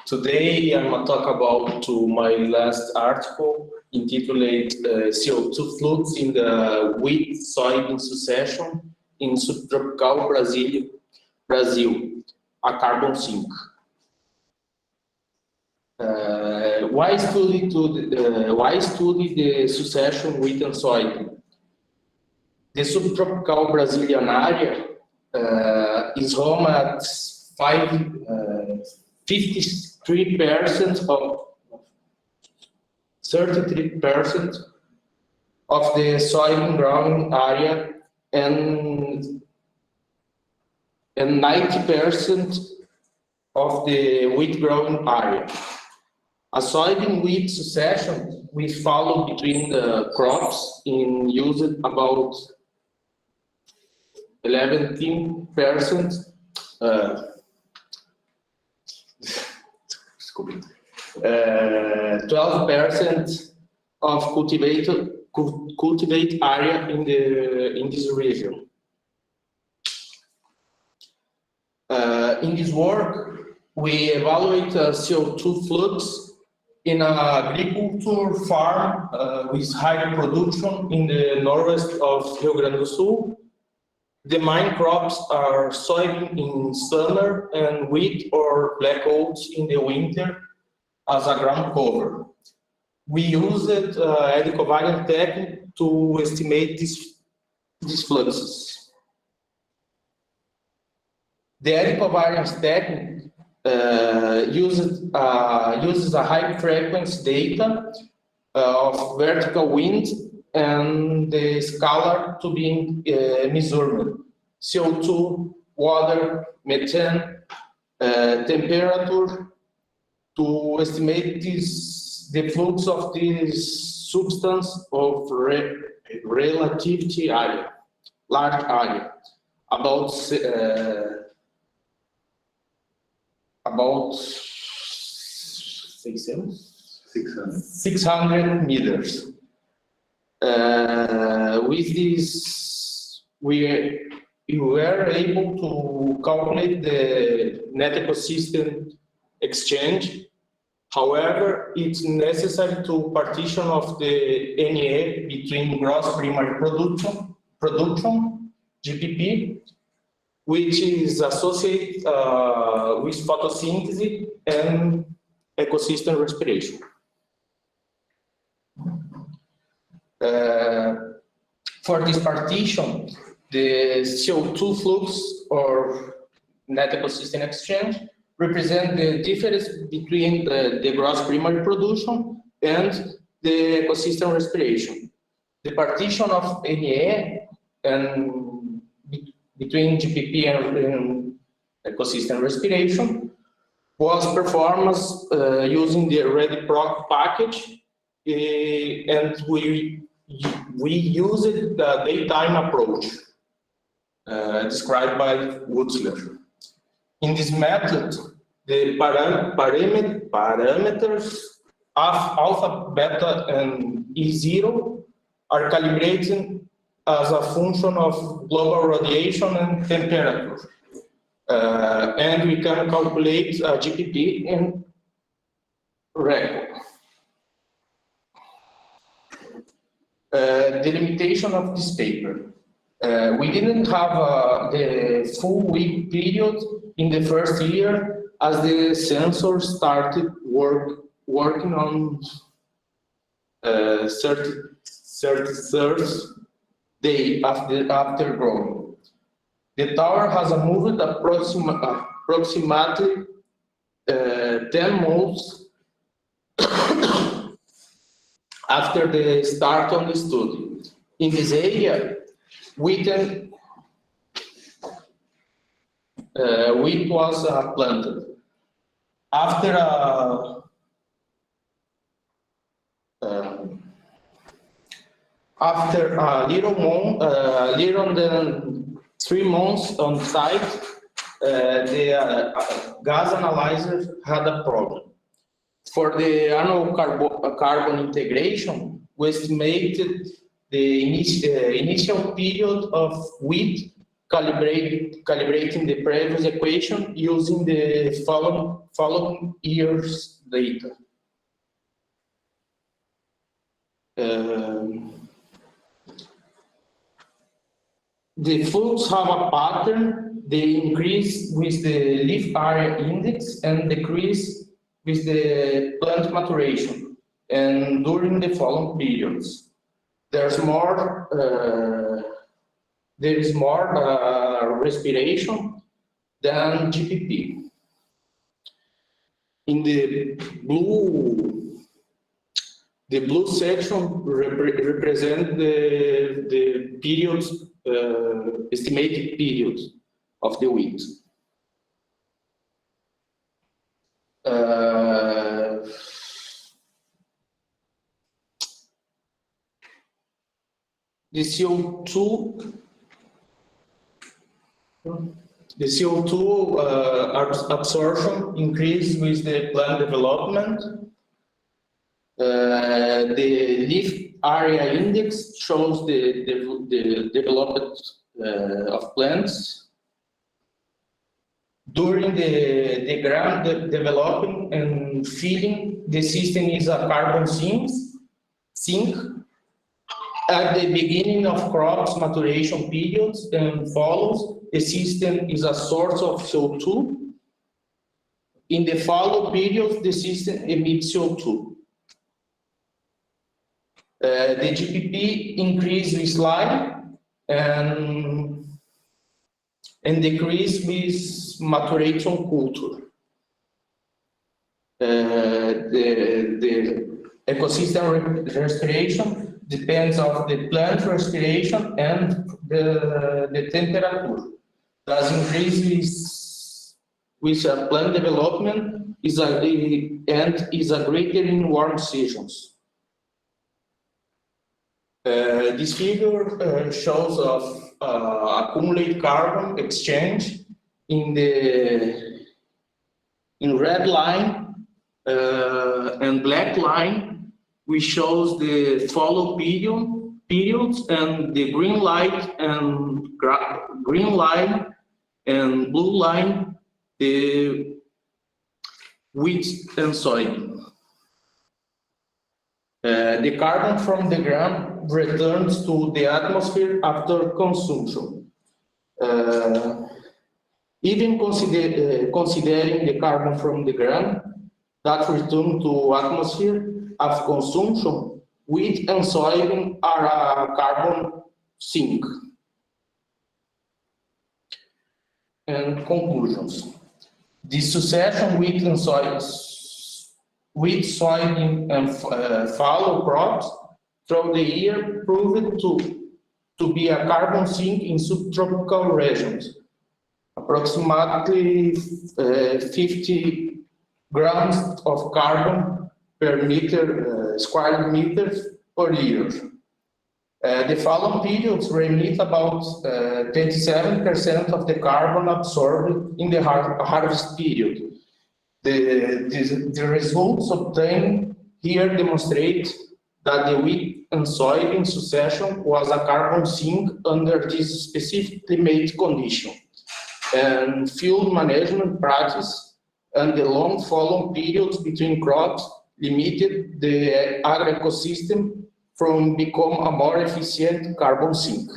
Today I'm going to talk about my last article entitled CO2 Flux in the Wheat Soybean Succession in Subtropical Brazil, a carbon sink. Why study the succession wheat and soybean? The subtropical Brazilian area is home at 33% of the soybean growing area and 90% of the wheat growing area. A soybean wheat succession we follow between the crops in used about 11% 12% of cultivated area in this region. In this work, we evaluate CO2 flux in an agriculture farm with high production in the northwest of Rio Grande do Sul. The main crops are soybean in summer and wheat or black oats in the winter as a ground cover. We used eddy covariance technique to estimate these fluxes. The eddy covariance technique uses a high frequency data of vertical wind and the scalar to be measured: CO2, water, methane, temperature, to estimate the flux of this substance of relativity area, large area, about 600 meters. With this, we were able to calculate the net ecosystem exchange. However, it's necessary to partition of the NA between gross primary production GPP, which is associated with photosynthesis and ecosystem respiration. For this partition, the CO2 flux or net ecosystem exchange represent the difference between the gross primary production and the ecosystem respiration. The partition of NA and between GPP and ecosystem respiration was performed using the ready proc package, and we used the daytime approach described by Wutzler. In this method, the parameters of alpha, beta, and E0 are calibrated as a function of global radiation and temperature. And we can calculate GPP in record. The limitation of this paper. We didn't have the full week period in the first year, as the sensor started working on 33rd day after growing. The tower has moved approximately 10 months after the start of the study. In this area, wheat was planted. After little than 3 months on site, the gas analyzer had a problem. For the annual carbon integration, we estimated the initial period of wheat calibrating the previous equation using the following year's data. The flux have a pattern. They increase with the leaf area index and decrease with the plant maturation and during the following periods. There is more respiration than GPP. In the blue section represent the periods, estimated periods of the wheat. The CO2 absorption increased with the plant development. The leaf area index shows the development of plants. During the ground developing and feeding, the system is a carbon sink. At the beginning of crops maturation periods and follows, the system is a source of CO2. In the fallow periods, the system emits CO2. The GPP increase with slide and decrease with maturation culture. The ecosystem respiration depends on the plant respiration and the temperature. Thus, increase with plant development is greater in warm seasons. This figure shows of accumulated carbon exchange in red line and black line. We shows the fallow periods and the green line and blue line the wheat and soybean. The carbon from the ground returns to the atmosphere after consumption. Even considering the carbon from the ground that return to atmosphere after consumption, wheat and soybean are a carbon sink. And conclusions. The succession wheat, soybean, and fallow crops through the year proved to be a carbon sink in subtropical regions, approximately 50 grams of carbon per square meters per year. The following periods remit about 27% of the carbon absorbed in the harvest period. The results obtained here demonstrate that the wheat and soybean succession was a carbon sink under this specifically made condition, and field management practice and the long following periods between crops limited the agroecosystem from become a more efficient carbon sink.